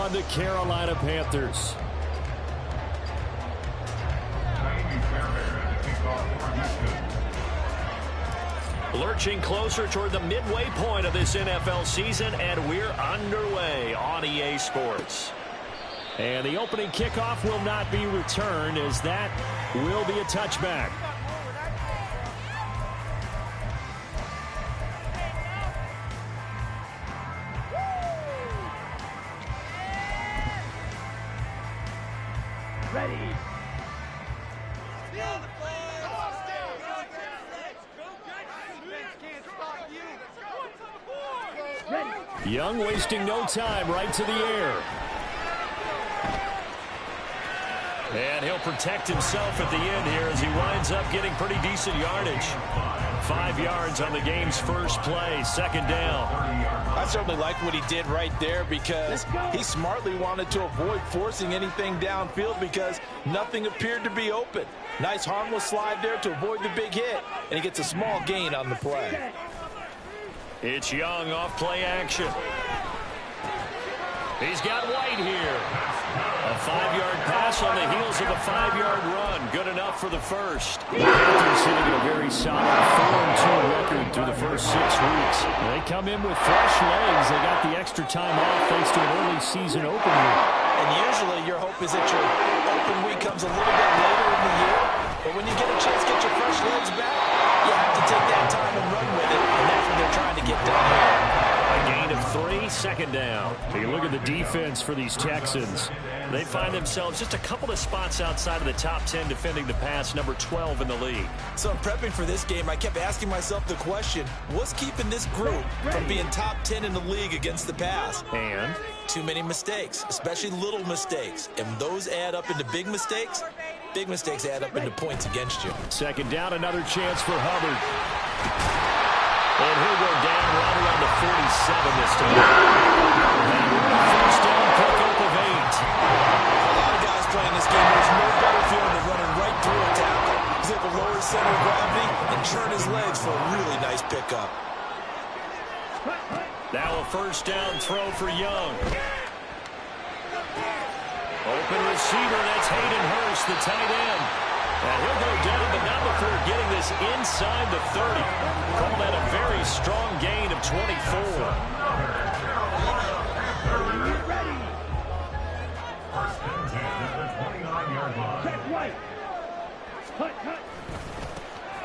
on the Carolina Panthers. Lurching closer toward the midway point of this NFL season, and we're underway on EA Sports. And the opening kickoff will not be returned, as that will be a touchback. Ready. Young wasting no time, right to the air. And he'll protect himself at the end here as he winds up getting pretty decent yardage. 5 yards on the game's first play, second down. I certainly liked what he did right there because he smartly wanted to avoid forcing anything downfield because nothing appeared to be open. Nice harmless slide there to avoid the big hit, and he gets a small gain on the play. It's Young off play action. He's got White here. A 5-yard pass on the heels of a 5-yard run. Good enough for the first. The Panthers sitting at a very solid 4-2 record through the first 6 weeks. They come in with fresh legs. They got the extra time off thanks to an early season opener. And usually your hope is that your open week comes a little bit later in the year. But when you get a chance to get your fresh legs back, you have to take that time and run with it. And that's what they're trying to get done here. A gain of 3, second down. You look at the defense for these Texans. They find themselves just a couple of spots outside of the top 10 defending the pass, number 12 in the league. So in prepping for this game, I kept asking myself the question, what's keeping this group from being top 10 in the league against the pass? And? Too many mistakes, especially little mistakes. And those add up into big mistakes. Big mistakes add up into points against you. Second down, another chance for Hubbard. And he'll go down right around the 47 this time. First down, pickup of 8. A lot of guys playing this game. There's no better feeling than running right through a tackle. He's able to lower his center of gravity and churn his legs for a really nice pickup. Now a first down throw for Young. Open receiver, that's Hayden Hurst, the tight end. And he'll go down, but not before getting this inside the 30. Call that a very strong gain of 24.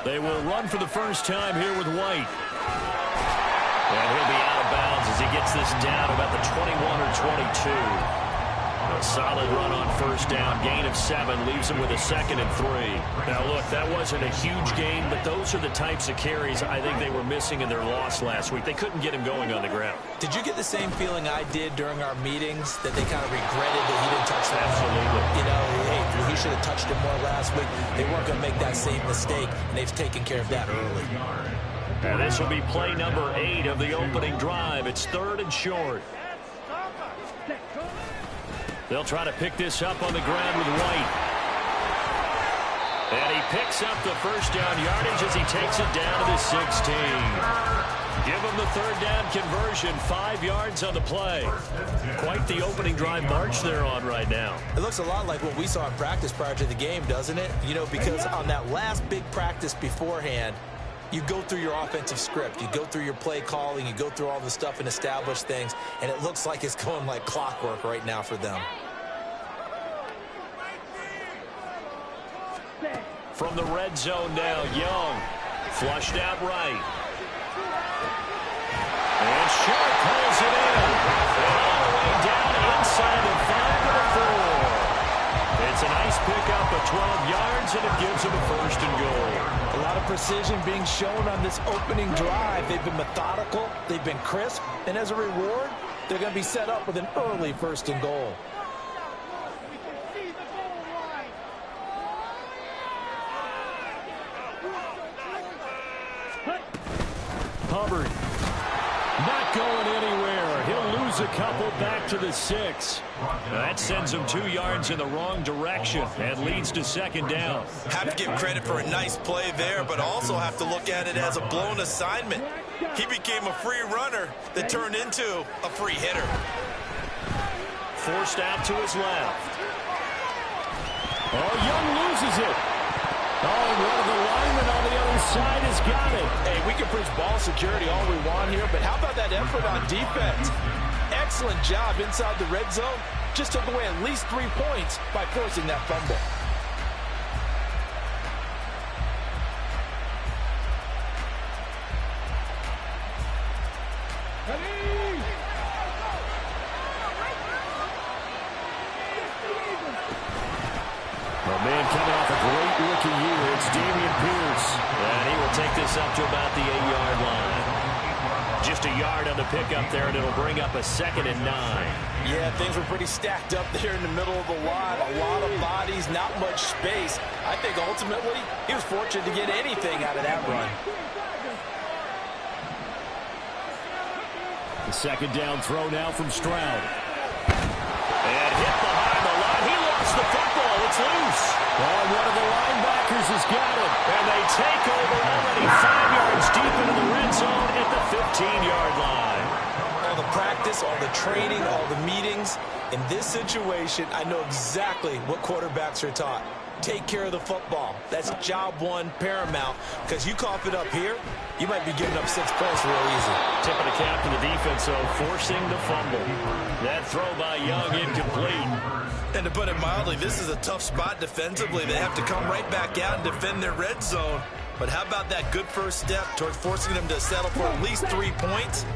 They will run for the first time here with White. And he'll be out of bounds as he gets this down about the 21 or 22. A solid run on first down. Gain of 7 leaves him with a 2nd and 3. Now, look, that wasn't a huge gain, but those are the types of carries I think they were missing in their loss last week. They couldn't get him going on the ground. Did you get the same feeling I did during our meetings, that they kind of regretted that he didn't touch that? Absolutely. You know, hey, he should have touched him more last week. They weren't going to make that same mistake, and they've taken care of that early. And this will be play number 8 of the opening drive. It's 3rd and short. They'll try to pick this up on the ground with White. And he picks up the first down yardage as he takes it down to the 16. Give him the 3rd down conversion, 5 yards on the play. Quite the opening drive march they're on right now. It looks a lot like what we saw in practice prior to the game, doesn't it? You know, because on that last big practice beforehand, you go through your offensive script. You go through your play calling. You go through all the stuff and establish things. And it looks like it's going like clockwork right now for them. From the red zone now, Young. Flushed out right. And Sharp pulls it in. And all the way down inside the 5 to the 4. It's a nice pickup of 12 yards, and it gives him a 1st and goal. A lot of precision being shown on this opening drive. They've been methodical. They've been crisp. And as a reward, they're going to be set up with an early 1st and goal. Hubbard not going anywhere. He'll lose a couple back to the 6. That sends him 2 yards in the wrong direction and leads to 2nd down. Have to give credit for a nice play there, but also have to look at it as a blown assignment. He became a free runner that turned into a free hitter. forced out to his left. Oh, Young loses it. Oh, and one of the linemen on the other side has got it. Hey, we can preach ball security all we want here, but how about that effort on defense? Excellent job inside the red zone. Just took away at least 3 points by forcing that fumble. A man coming off a great rookie year, it's Dameon Pierce. And he will take this up to about the 8-yard line. Just a yard on the pickup there, and it'll bring up a 2nd and 9. Yeah, things were pretty stacked up there in the middle of the line. A lot of bodies, not much space. I think ultimately he was fortunate to get anything out of that run. The 2nd down throw now from Stroud. And hit behind the line. He lost the football. It's loose. Oh, one of the linebackers has got it. And they take over already 5 yards deep into the red zone at the 15-yard line. All the practice, all the training, all the meetings. In this situation, I know exactly what quarterbacks are taught. Take care of the football. That's job one, paramount. Because you cough it up here, you might be giving up 6 points real easy. Tip of the cap to the defense, though, forcing the fumble. That throw by Young incomplete. And to put it mildly, this is a tough spot defensively. They have to come right back out and defend their red zone. But how about that good first step towards forcing them to settle for at least 3 points?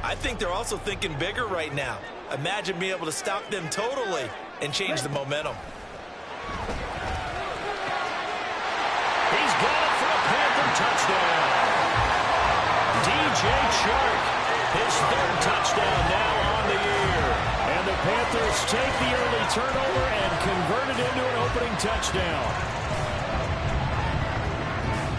I think they're also thinking bigger right now. Imagine being able to stop them totally and change the momentum. He's got it for a Panther touchdown. DJ Chark, his 3rd touchdown now on the year. And the Panthers take the early turnover and convert it into an opening touchdown.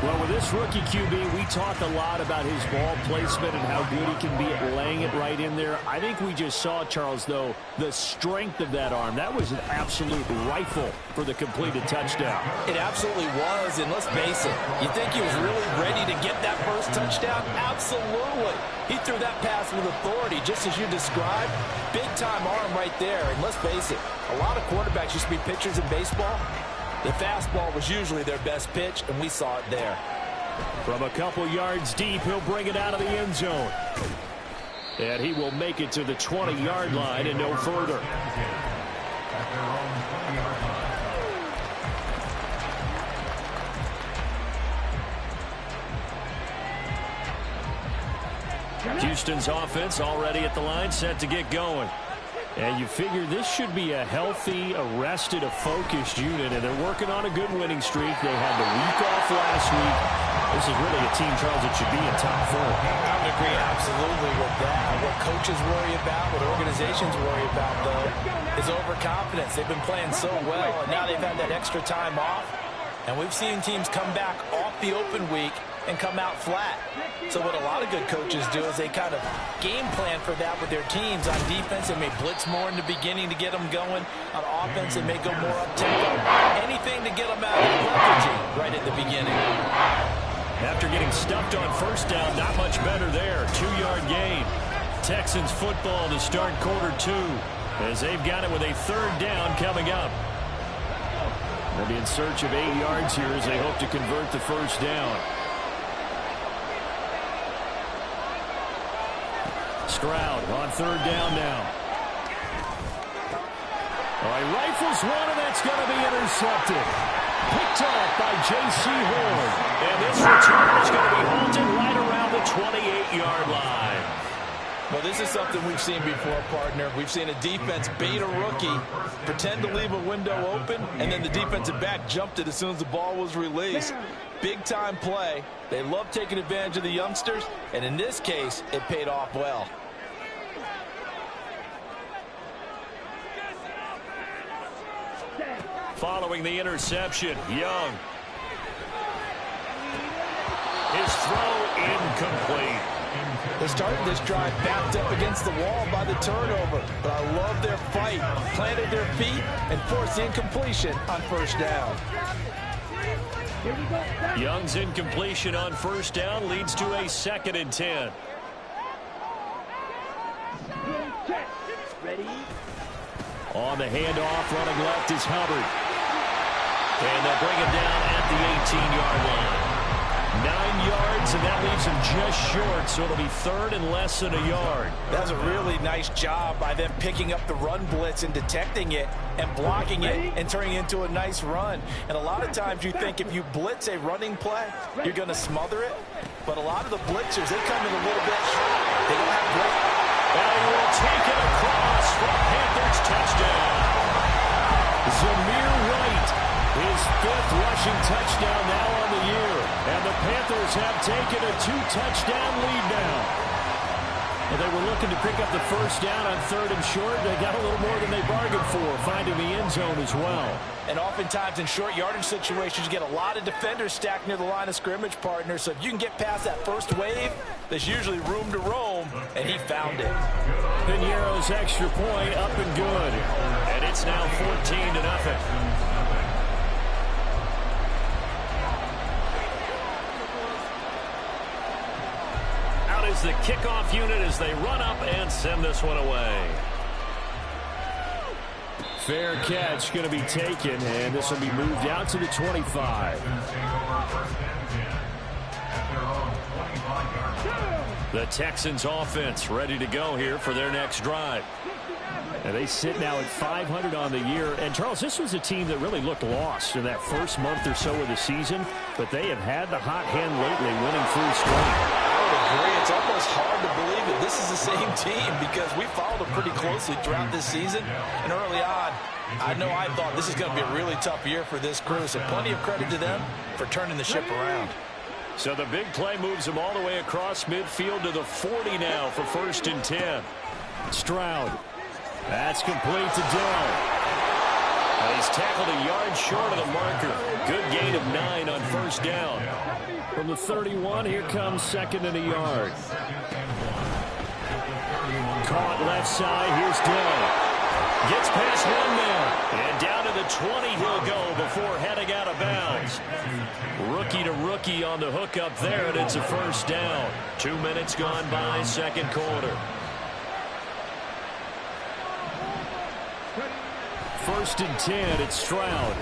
Well, with this rookie QB, we talk a lot about his ball placement and how good he can be at laying it right in there. I think we just saw, Charles, though, the strength of that arm. That was an absolute rifle for the completed touchdown. It absolutely was, and let's face it, you think he was really ready to get that first touchdown? Absolutely. He threw that pass with authority, just as you described. Big-time arm right there, and let's face it, a lot of quarterbacks used to be pitchers in baseball. The fastball was usually their best pitch, and we saw it there. From a couple yards deep, he'll bring it out of the end zone. And he will make it to the 20-yard line and no further. Houston's offense already at the line, set to get going. And you figure this should be a healthy, arrested, a focused unit, and they're working on a good winning streak. They had the week off last week. This is really a team, Charles, that should be in top 4. I would agree absolutely with that. What coaches worry about, what organizations worry about, though, is overconfidence. They've been playing so well, and now they've had that extra time off. And we've seen teams come back off the open week and come out flat. So what a lot of good coaches do is they kind of game plan for that with their teams. On defense, they may blitz more in the beginning to get them going. On offense, they may go more up-tempo. Anything to get them out of the lethargy right at the beginning. After getting stuffed on first down, not much better there. 2-yard gain. Texans football to start quarter 2 as they've got it with a 3rd down coming up. They'll be in search of 8 yards here as they hope to convert the first down. Stroud on 3rd down now. All right, rifles one, and that's going to be intercepted. Picked off by J.C. Horn. And this return is going to be halted right around the 28-yard line. Well, this is something we've seen before, partner. We've seen a defense bait a rookie, pretend to leave a window open, and then the defensive back jumped it as soon as the ball was released. Big-time play. They love taking advantage of the youngsters, and in this case, it paid off well. Following the interception, Young. His throw incomplete. They started this drive backed up against the wall by the turnover, but I love their fight. Planted their feet and forced the incompletion on first down. Young's incompletion on first down leads to a 2nd and 10. On the handoff, running left is Hubbard. And they'll bring him down at the 18-yard line. 9 yards, and that leaves him just short, so it'll be third and less than a yard. That was a really nice job by them picking up the run blitz and detecting it and blocking it and turning it into a nice run. And a lot of times you think if you blitz a running play, you're going to smother it. But a lot of the blitzers, they come in a little bit hot. They don't have great. And he will take it across for a Panthers touchdown. Zamir White, his 5th rushing touchdown now on the year. And the Panthers have taken a 2-touchdown lead now. And they were looking to pick up the first down on 3rd and short. They got a little more than they bargained for, finding the end zone as well. And oftentimes in short yardage situations, you get a lot of defenders stacked near the line of scrimmage, partner. So if you can get past that first wave, there's usually room to roam, and he found it. Piñeiro's extra point up and good. And it's now 14-0. Is the kickoff unit as they run up and send this one away. Fair catch going to be taken, and this will be moved out to the 25. The Texans offense ready to go here for their next drive. And they sit now at 500 on the year. And, Charles, this was a team that really looked lost in that first month or so of the season, but they have had the hot hand lately, winning 3 straight. Agree. It's almost hard to believe that this is the same team because we followed them pretty closely throughout this season. And early on, I thought this is going to be a really tough year for this crew. So plenty of credit to them for turning the ship around. So the big play moves them all the way across midfield to the 40 now for 1st and 10. Stroud. That's complete to Dell. He's tackled a yard short of the marker. Good gain of 9 on 1st down. From the 31, here comes 2nd and a yard. Caught left side, here's Dell. Gets past 1 man. And down to the 20 he'll go before heading out of bounds. Rookie to rookie on the hookup there, and it's a 1st down. 2 minutes gone by, 2nd quarter. 1st and 10, it's Stroud.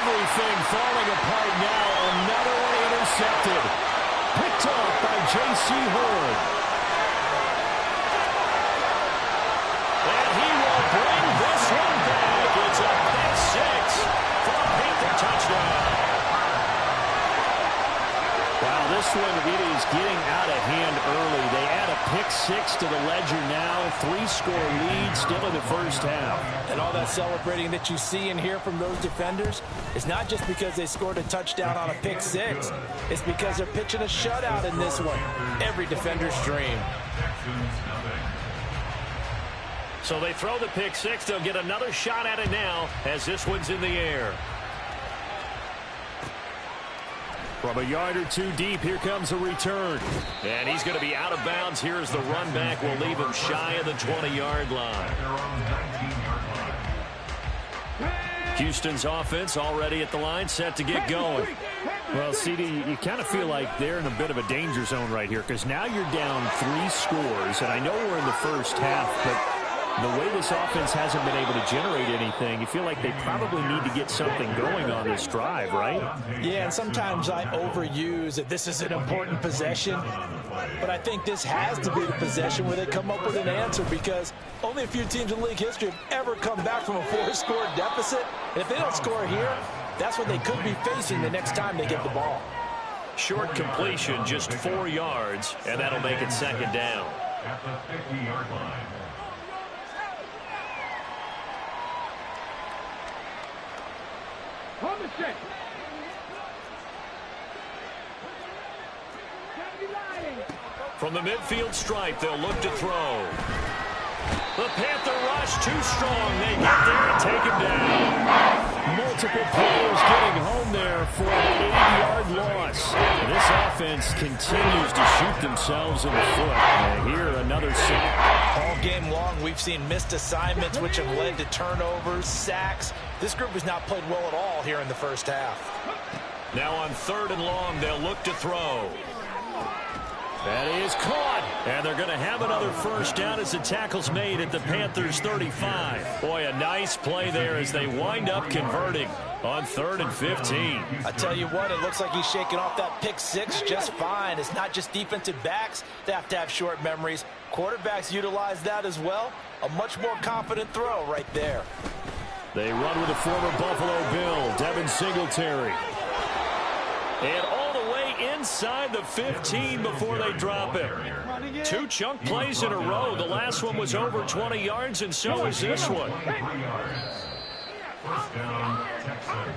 Everything falling apart now. Another one intercepted. Picked off by J.C. Horn. And he will bring this one back. It's a pick 6 for a Panther touchdown. Wow, this one, it is getting out of hand early. They add a pick 6 to the ledger now. 3-score lead still in the first half. And all that celebrating that you see and hear from those defenders is not just because they scored a touchdown on a pick 6. It's because they're pitching a shutout in this one. Every defender's dream. So they throw the pick 6. They'll get another shot at it now as this one's in the air. From a yard or 2 deep, here comes a return. And he's going to be out of bounds. Here's the run back. Will leave him shy of the 20-yard line. Houston's offense already at the line, set to get going. Well, CD, you kind of feel like they're in a bit of a danger zone right here because now you're down 3 scores. And I know we're in the first half, but the way this offense hasn't been able to generate anything, you feel like they probably need to get something going on this drive, right? Yeah, and sometimes I overuse that this is an important possession. But I think this has to be the possession where they come up with an answer because only a few teams in league history have ever come back from a 4-score deficit. And if they don't score here, that's what they could be facing the next time they get the ball. Short completion, just 4 yards, and that'll make it 2nd down. At the 50-yard line. From the midfield stripe, they'll look to throw. The Panther rush too strong. They get there and take him down. Multiple players getting home there for an 80-yard loss. This offense continues to shoot themselves in the foot. And here, another sack. All game long, we've seen missed assignments, which have led to turnovers, sacks. This group has not played well at all here in the first half. Now on 3rd and long, they'll look to throw. That is caught. And they're going to have another first down as the tackle's made at the Panthers' 35. Boy, a nice play there as they wind up converting on 3rd and 15. I tell you what, it looks like he's shaking off that pick six just fine. It's not just defensive backs that have to have short memories. Quarterbacks utilize that as well. A much more confident throw right there. They run with a former Buffalo Bill, Devin Singletary. And all the way inside the 15 before they drop it. 2 chunk plays in a row. The last one was over 20 yards, and so is this one. First down, Texans.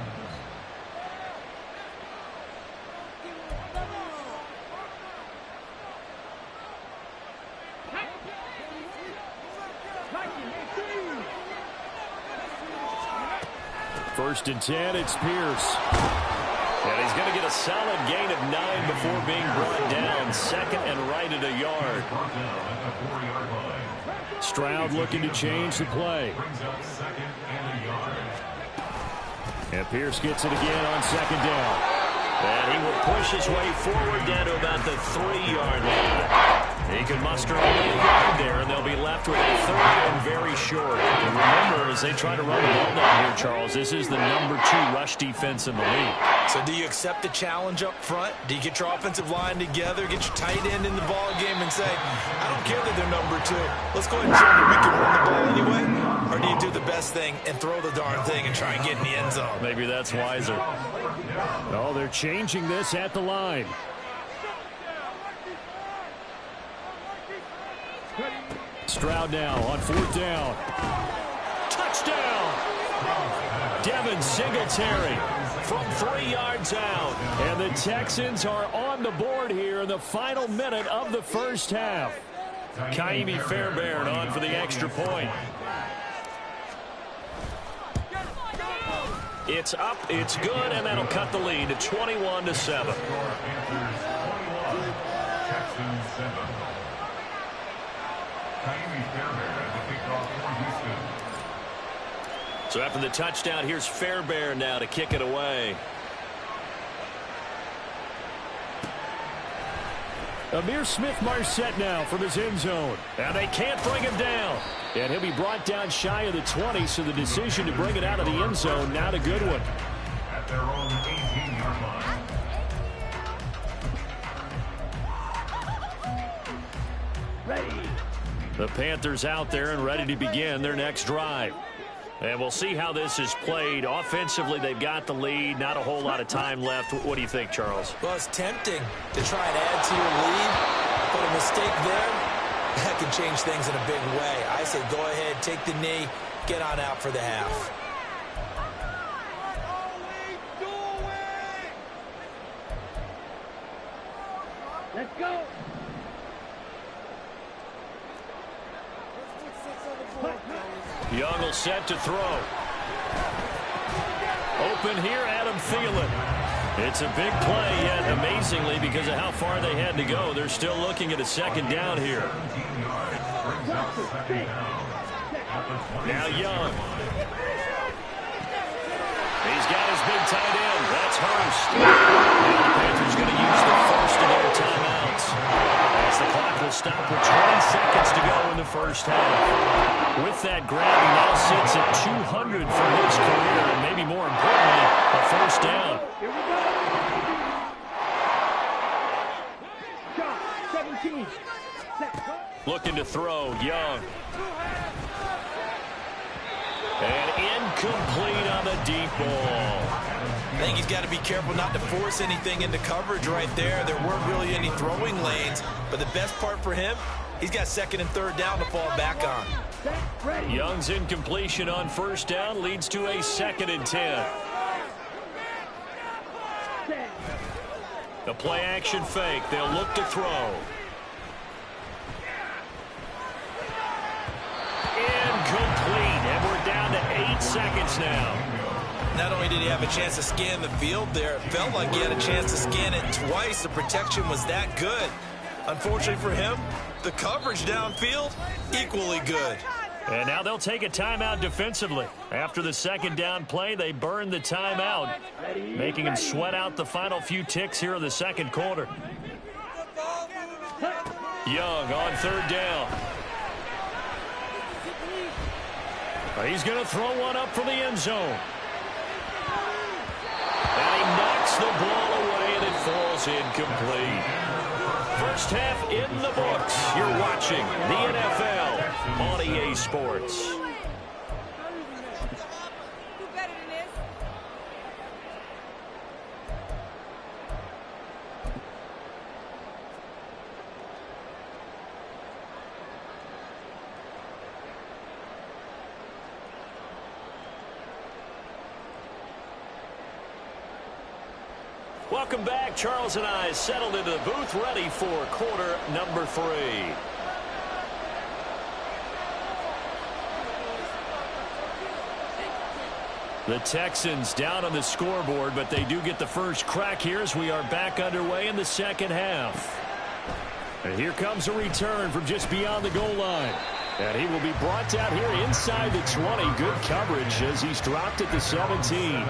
First and 10, it's Pierce. And he's going to get a solid gain of 9 before being brought down. 2nd and right at a yard. Stroud looking to change the play. And Pierce gets it again on 2nd down. And he will push his way forward down to about the 3-yard line. He can muster only a yard there, and they'll be left with a 3rd and very short. And remember, as they try to run the ball down here, Charles, this is the number 2 rush defense in the league. So do you accept the challenge up front? Do you get your offensive line together, get your tight end in the ball game and say, I don't care that they're number 2. Let's go ahead and show them we can run the ball anyway? Or do you do the best thing and throw the darn thing and try and get in the end zone? Maybe that's wiser. Oh, they're changing this at the line. Stroud now on 4th down. Touchdown! Devin Singletary from 3 yards out. And the Texans are on the board here in the final minute of the first half. Kaimi Fairbairn on for the extra point. It's up, it's good, and that'll cut the lead to 21-7. Texans 7. Kaimi Fairbairn as the kickoff for Houston. So after the touchdown, here's Fairbairn now to kick it away. Amir Smith-Marset now from his end zone. And they can't bring him down. And he'll be brought down shy of the 20, so the decision to bring it out of the end zone, not a good one. At their own 18-yard line. Ready. The Panthers out there and ready to begin their next drive. And we'll see how this is played. Offensively, they've got the lead. Not a whole lot of time left. What do you think, Charles? Well, it's tempting to try and add to your lead, but a mistake there, that can change things in a big way. I say go ahead, take the knee, get on out for the half. Let's go. Young will set to throw. Open here, Adam Thielen. It's a big play, yet amazingly, because of how far they had to go, they're still looking at a 2nd down here. Now Young. He's got his big tight end. That's Hurst. Now the Panthers going to use the first of their timeouts, as the clock will stop with 20 seconds to go in the first half. With that grab, he now sits at 200 for his career, and maybe more importantly, a first down. Here we go. Shot 17. Looking to throw, Young. And incomplete on the deep ball. I think he's got to be careful not to force anything into coverage right there. There weren't really any throwing lanes, but the best part for him, he's got 2nd and 3rd down to fall back on. Young's incompletion on first down leads to a 2nd and 10. The play action fake. They'll look to throw. Incomplete, and we're down to 8 seconds now. Not only did he have a chance to scan the field there, it felt like he had a chance to scan it twice. The protection was that good. Unfortunately for him, the coverage downfield, equally good. And now they'll take a timeout defensively. After the 2nd down play, they burn the timeout, making him sweat out the final few ticks here in the 2nd quarter. Young on third down. He's going to throw one up for the end zone. And he knocks the ball away, and it falls incomplete. First half in the books. You're watching the NFL on EA Sports. Welcome back. Charles and I settled into the booth, ready for quarter number 3. The Texans down on the scoreboard, but they do get the first crack here as we are back underway in the second half. And here comes a return from just beyond the goal line. And he will be brought down here inside the 20. Good coverage as he's dropped at the 17.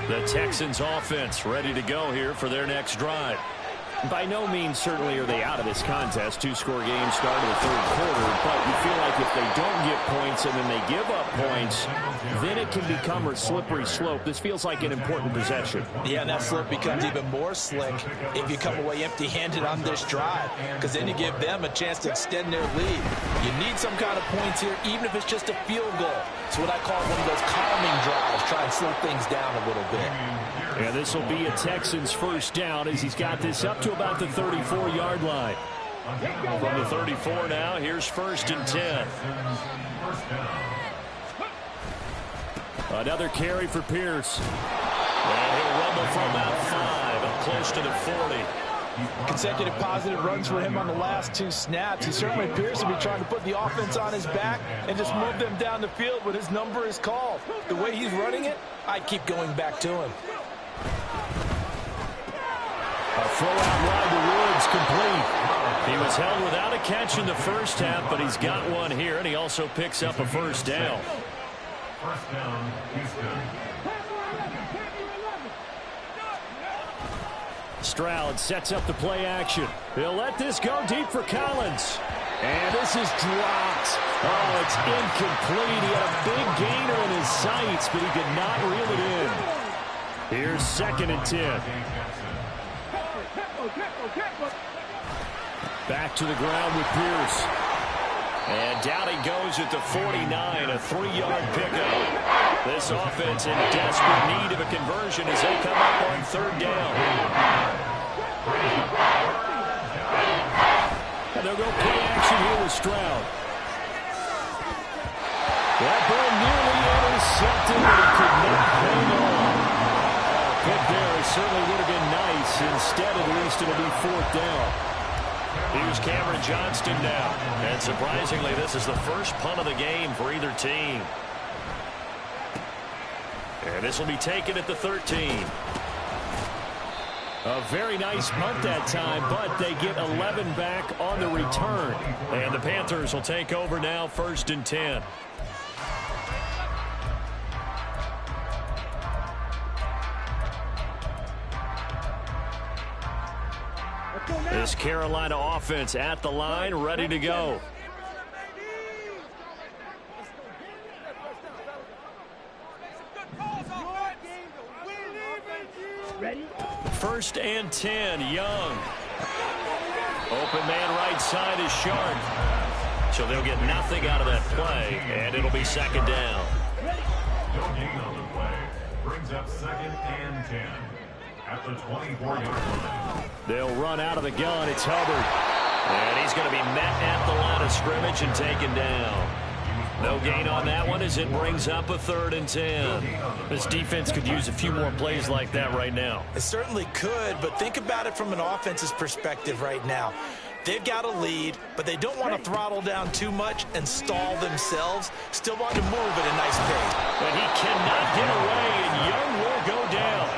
The Texans offense ready to go here for their next drive. By no means certainly are they out of this contest. 2-score game start of the third quarter, but you feel like if they don't get points and then they give up points, then it can become a slippery slope. This feels like an important possession. Yeah, and that slope becomes even more slick if you come away empty-handed on this drive, because then you give them a chance to extend their lead. You need some kind of points here, even if it's just a field goal. It's what I call one of those calming drives. Try and slow things down a little bit. And this will be a Texans first down as he's got this up to about the 34-yard line. From the 34 now, here's 1st and 10. Another carry for Pierce. And he'll rumble for about 5 up close to the 40. Consecutive positive runs for him on the last 2 snaps. He certainly appears to be trying to put the offense on his back and just move them down the field when his number is called. The way he's running it, I keep going back to him. A throw out wide to Woods, complete. He was held without a catch in the first half, but he's got one here, and he also picks up a first down. First down, Houston. Stroud sets up the play action. He'll let this go deep for Collins. And this is dropped. Oh, it's incomplete. He had a big gainer in his sights, but he could not reel it in. Here's 2nd and 10. Back to the ground with Pierce. And down he goes at the 49, a 3-yard pickup. This offense in desperate need of a conversion as they come up on 3rd down. And they'll go play action here with Stroud. That ball nearly intercepted, but he could not hang on. Pick there certainly would have been nice. Instead, at least it'll be 4th down. Here's Cameron Johnston now. And surprisingly, this is the first punt of the game for either team. And this will be taken at the 13. A very nice punt that time, but they get 11 back on the return. And the Panthers will take over now, 1st and 10. This Carolina offense at the line, ready to go. Ready? 1st and 10, Young. Open man right side is Sharp. So they'll get nothing out of that play, and it'll be 2nd down. No gain on the play. Brings up 2nd and 10. At the 24-yard line. They'll run out of the gun. It's Hubbard. And he's going to be met at the line of scrimmage and taken down. No gain on that one as it brings up a 3rd and 10. This defense could use a few more plays like that right now. It certainly could, but think about it from an offense's perspective right now. They've got a lead, but they don't want to throttle down too much and stall themselves. Still want to move at a nice pace. But he cannot get away, and Young will go down.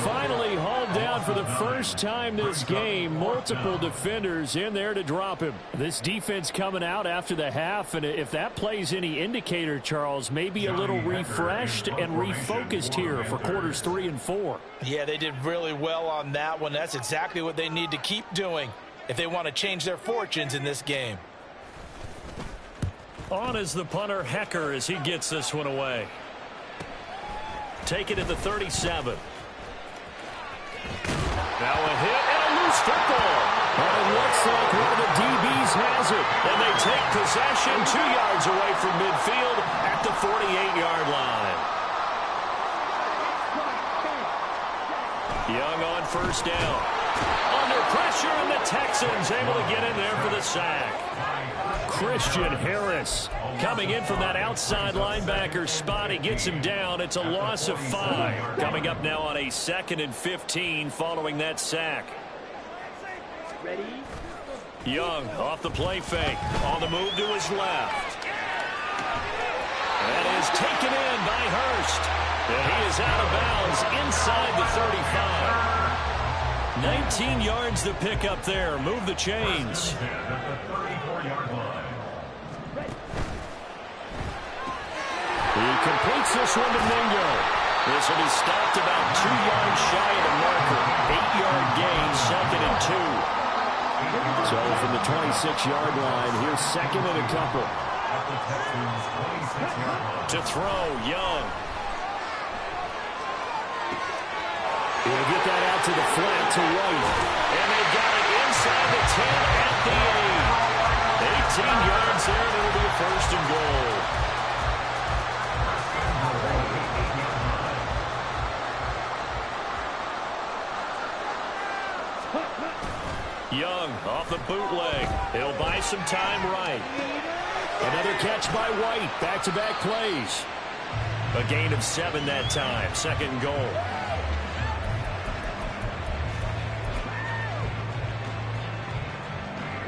Finally hauled down on for the first time this game. Multiple defenders in there to drop him. This defense coming out after the half, and if that plays any indicator, Charles, maybe a little refreshed and refocused here for quarters 3 and 4. Yeah, they did really well on that one. That's exactly what they need to keep doing if they want to change their fortunes in this game. On is the punter, Hecker, as he gets this one away. Take it at the 37. Now a hit and a loose football. And it looks like one of the DBs has it. And they take possession 2 yards away from midfield at the 48-yard line. Young on first down. Under pressure, and the Texans able to get in there for the sack. Christian Harris coming in from that outside linebacker spot. He gets him down. It's a loss of 5. Coming up now on a 2nd and 15 following that sack. Ready? Young off the play fake. On the move to his left. That is taken in by Hurst. And he is out of bounds inside the 35. 19 yards to pick up there. Move the chains. He completes this one to Mingo. This will be stopped about 2 yards shy of the marker. 8-yard gain, 2nd and 2. So from the 26-yard line, here's 2nd and a couple. To throw, Young. He'll get that out to the flat to White. And they've got it inside the 10 at the 8. 18 yards there, and it'll be a 1st and goal. Young off the bootleg. He'll buy some time right. Another catch by White. Back-to-back plays. A gain of 7 that time. 2nd goal.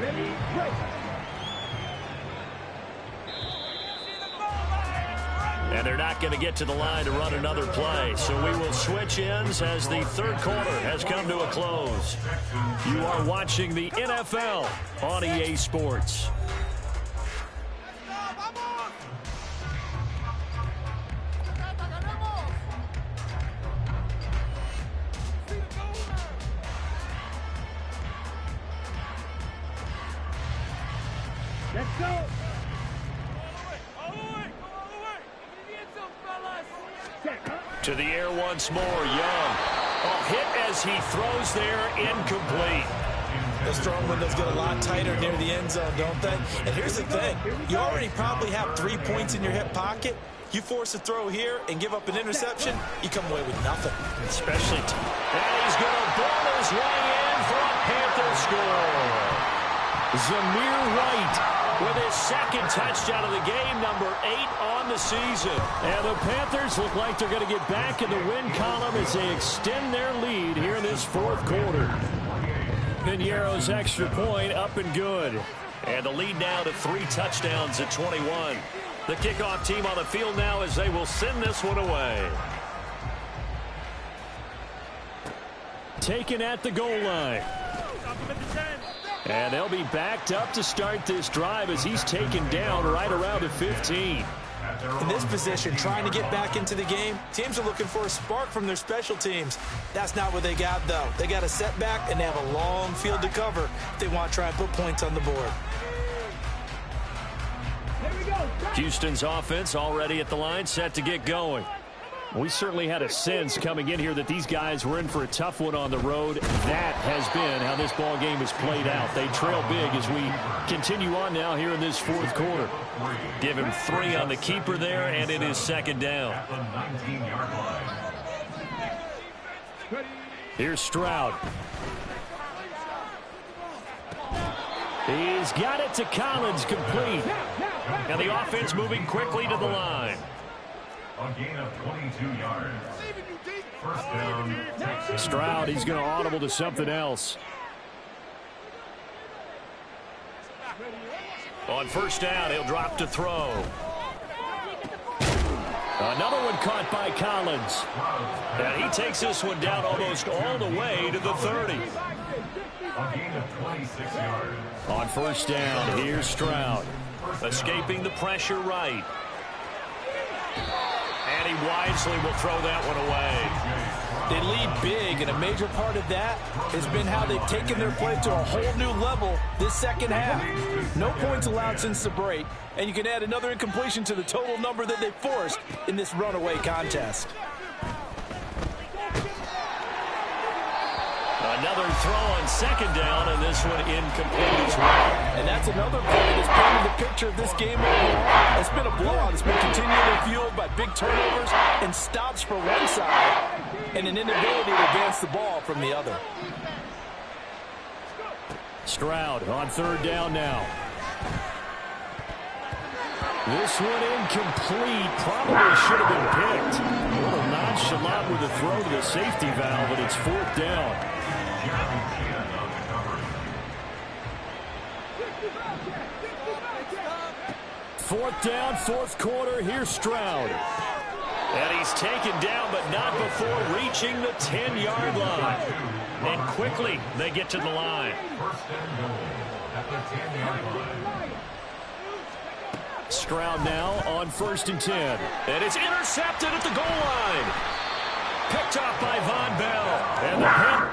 Ready? Break. And they're not going to get to the line to run another play. So we will switch ends as the 3rd quarter has come to a close. You are watching the NFL on EA Sports. Let's go. To the air once more, Young. A hit as he throws there, incomplete. Those throwing windows get a lot tighter near the end zone, don't they? And here's the thing. You already probably have 3 points in your hip pocket. You force a throw here and give up an interception, you come away with nothing. Especially, and he's going to ball his way in for a Panther score. Zamir White with his 2nd touchdown of the game, number 8 on the season. And the Panthers look like they're going to get back in the win column as they extend their lead here in this 4th quarter. Piñeiro's extra point up and good. And the lead now to 3 touchdowns at 21. The kickoff team on the field now as they will send this one away. Taken at the goal line. And they'll be backed up to start this drive as he's taken down right around the 15. In this position, trying to get back into the game, teams are looking for a spark from their special teams. That's not what they got, though. They got a setback, and they have a long field to cover if they want to try and put points on the board. Houston's offense already at the line, set to get going. We certainly had a sense coming in here that these guys were in for a tough one on the road. That has been how this ball game has played out. They trail big as we continue on now here in this 4th quarter. Give him 3 on the keeper there, and it is 2nd down. Here's Stroud. He's got it to Collins, complete. And the offense moving quickly to the line. A gain of 22 yards. 1st down, Texas. Stroud, he's going to audible to something else. On 1st down, he'll drop to throw. Another one caught by Collins. And he takes this one down almost all the way to the 30. A gain of 26 yards. On first down, here's Stroud. Escaping the pressure right. And he wisely will throw that one away. They lead big, and a major part of that has been how they've taken their play to a whole new level this second half. No points allowed since the break, and you can add another incompletion to the total number that they forced in this runaway contest. Another throw on second down, and this one incomplete as well. And that's another play that's painted the picture of this game overall. It's been a blowout. It's been continually fueled by big turnovers and stops for one side and an inability to advance the ball from the other. Stroud on third down now. This one incomplete. Probably should have been picked. A little nonchalant with the throw to the safety valve, but it's fourth down. Fourth down, fourth quarter. Here's Stroud. And he's taken down, but not before reaching the 10-yard line. And quickly, they get to the line. First and goal at the 10-yard line. Stroud now on first and 10. And it's intercepted at the goal line. Picked off by Von Bell. And the hit